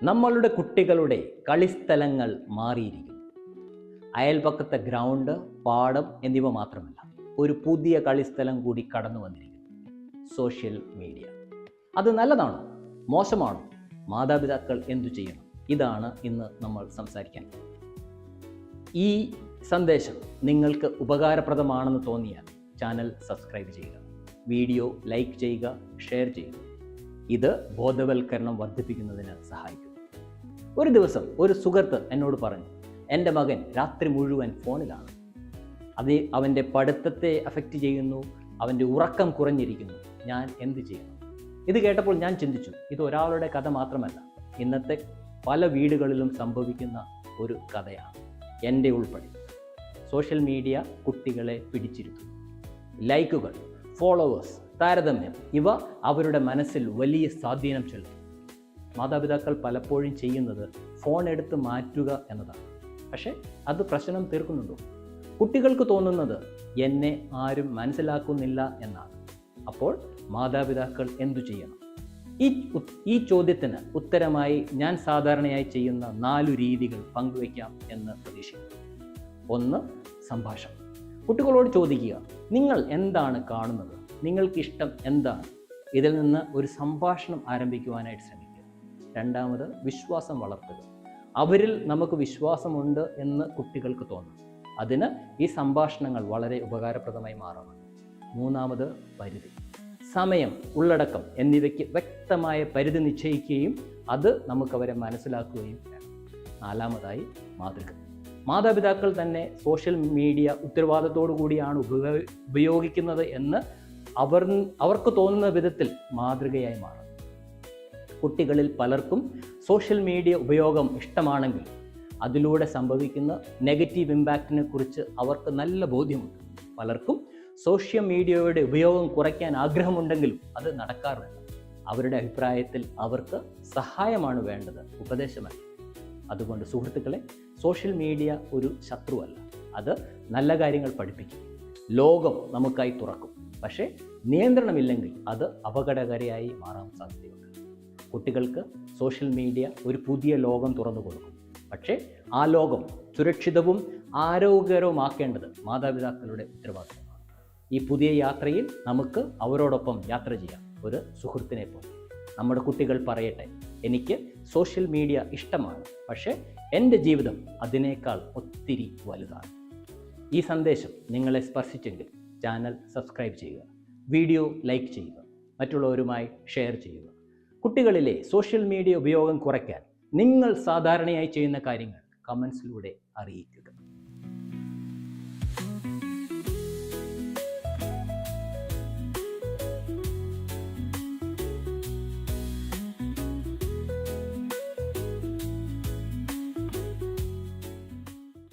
നമ്മളുടെ കുട്ടികളുടെ കളിസ്ഥലങ്ങൾ മാറിയിരിക്കുന്നു. അയൽപക്കത്തെ ഗ്രൗണ്ട്, പാടം എന്നിവ മാത്രമല്ല, ഒരു പുതിയ കളിസ്ഥലം കൂടി കടന്നു വന്നിരിക്കുന്നു: സോഷ്യൽ മീഡിയ. അത് നല്ലതാണോ മോശമാണോ? മാതാപിതാക്കൾ എന്തു ചെയ്യണം? ഇതാണ് ഇന്ന് നമ്മൾ സംസാരിക്കാൻ. ഈ സന്ദേശം നിങ്ങൾക്ക് ഉപകാരപ്രദമാണെന്ന് തോന്നിയാൽ ചാനൽ സബ്സ്ക്രൈബ് ചെയ്യുക, വീഡിയോ ലൈക്ക് ചെയ്യുക, ഷെയർ ചെയ്യുക. ഇത് ബോധവൽക്കരണം വർദ്ധിപ്പിക്കുന്നതിന് സഹായിക്കും. ഒരു ദിവസം ഒരു സുഹൃത്ത് എന്നോട് പറഞ്ഞു, എൻ്റെ മകൻ രാത്രി മുഴുവൻ ഫോണിലാണ്. അത് അവൻ്റെ പഠിത്തത്തെ അഫക്റ്റ് ചെയ്യുന്നു, അവൻ്റെ ഉറക്കം കുറഞ്ഞിരിക്കുന്നു. ഞാൻ എന്ത് ചെയ്യണം? ഇത് കേട്ടപ്പോൾ ഞാൻ ചിന്തിച്ചു, ഇത് ഒരാളുടെ കഥ മാത്രമല്ല, ഇന്നത്തെ പല വീടുകളിലും സംഭവിക്കുന്ന ഒരു കഥയാണ്, എൻ്റെ ഉൾപ്പെടെ. സോഷ്യൽ മീഡിയ കുട്ടികളെ പിടിച്ചിരുത്തുന്നു. ലൈക്കുകൾ, ഫോളോവേഴ്സ്, താരതമ്യം ഇവ അവരുടെ മനസ്സിൽ വലിയ സ്വാധീനം ചെലുത്തും. മാതാപിതാക്കൾ പലപ്പോഴും ചെയ്യുന്നത് ഫോൺ എടുത്ത് മാറ്റുക എന്നതാണ്. പക്ഷേ അത് പ്രശ്നം തീർക്കുന്നുണ്ടോ? കുട്ടികൾക്ക് തോന്നുന്നത് എന്നെ ആരും മനസ്സിലാക്കുന്നില്ല എന്നാണ്. അപ്പോൾ മാതാപിതാക്കൾ എന്തു ചെയ്യണം? ഈ ചോദ്യത്തിന് ഉത്തരമായി ഞാൻ സാധാരണയായി ചെയ്യുന്ന 4 രീതികൾ പങ്കുവയ്ക്കാം എന്ന് പ്രതീക്ഷിക്കുന്നു. 1. സംഭാഷണം. കുട്ടികളോട് ചോദിക്കുക, നിങ്ങൾ എന്താണ് കാണുന്നത്? നിങ്ങൾക്ക് ഇഷ്ടം എന്താണ്? ഇതിൽ നിന്ന് ഒരു സംഭാഷണം ആരംഭിക്കുവാനായിട്ട് ശ്രമിക്കുക. 2. വിശ്വാസം വളർത്തുക. അവരിൽ നമുക്ക് വിശ്വാസമുണ്ട് എന്ന് കുട്ടികൾക്ക് തോന്നും. അതിന് ഈ സംഭാഷണങ്ങൾ വളരെ ഉപകാരപ്രദമായി മാറണം. 3. പരിധി. സമയം, ഉള്ളടക്കം എന്നിവയ്ക്ക് വ്യക്തമായ പരിധി നിശ്ചയിക്കുകയും അത് നമുക്കവരെ മനസ്സിലാക്കുകയും വേണം. 4. മാതൃക. മാതാപിതാക്കൾ തന്നെ സോഷ്യൽ മീഡിയ ഉത്തരവാദിത്തത്തോടു കൂടിയാണ് ഉപയോഗിക്കുന്നത് എന്ന് അവർക്ക് തോന്നുന്ന വിധത്തിൽ മാതൃകയായി മാറണം. കുട്ടികളിൽ പലർക്കും സോഷ്യൽ മീഡിയ ഉപയോഗം ഇഷ്ടമാണെങ്കിൽ അതിലൂടെ സംഭവിക്കുന്ന നെഗറ്റീവ് ഇമ്പാക്റ്റിനെ കുറിച്ച് അവർക്ക് നല്ല ബോധ്യമുണ്ട്. പലർക്കും സോഷ്യൽ മീഡിയയുടെ ഉപയോഗം കുറയ്ക്കാൻ ആഗ്രഹമുണ്ടെങ്കിലും അത് നടക്കാറില്ല. അവരുടെ അഭിപ്രായത്തിൽ അവർക്ക് സഹായമാണ് വേണ്ടത്, ഉപദേശമല്ല. അതുകൊണ്ട് സുഹൃത്തുക്കളെ, സോഷ്യൽ മീഡിയ ഒരു ശത്രുവല്ല, അത് നല്ല കാര്യങ്ങൾ പഠിപ്പിക്കും. ലോകം നമുക്കായി തുറക്കും. പക്ഷേ നിയന്ത്രണമില്ലെങ്കിൽ അത് അപകടകാരിയായി മാറാൻ സാധ്യതയുണ്ട്. കുട്ടികൾക്ക് സോഷ്യൽ മീഡിയ ഒരു പുതിയ ലോകം തുറന്നു കൊടുക്കും. പക്ഷേ ആ ലോകം സുരക്ഷിതവും ആരോഗ്യകരവുമാക്കേണ്ടത് മാതാപിതാക്കളുടെ ഉത്തരവാദിത്തമാണ്. ഈ പുതിയ യാത്രയിൽ നമുക്ക് അവരോടൊപ്പം യാത്ര ചെയ്യാം, ഒരു സുഹൃത്തിനെ പോലെ. നമ്മുടെ കുട്ടികൾ പറയട്ടെ, എനിക്ക് സോഷ്യൽ മീഡിയ ഇഷ്ടമാണ്, പക്ഷേ എൻ്റെ ജീവിതം അതിനേക്കാൾ ഒത്തിരി വലുതാണ്. ഈ സന്ദേശം നിങ്ങളെ സ്പർശിച്ചെങ്കിൽ ചാനൽ സബ്സ്ക്രൈബ് ചെയ്യുക, വീഡിയോ ലൈക്ക് ചെയ്യുക, മറ്റുള്ളവരുമായി ഷെയർ ചെയ്യുക. കുട്ടികളിലെ സോഷ്യൽ മീഡിയ ഉപയോഗം കുറയ്ക്കാൻ നിങ്ങൾ സാധാരണയായി ചെയ്യുന്ന കാര്യങ്ങൾ കമൻസിലൂടെ അറിയിക്കുക.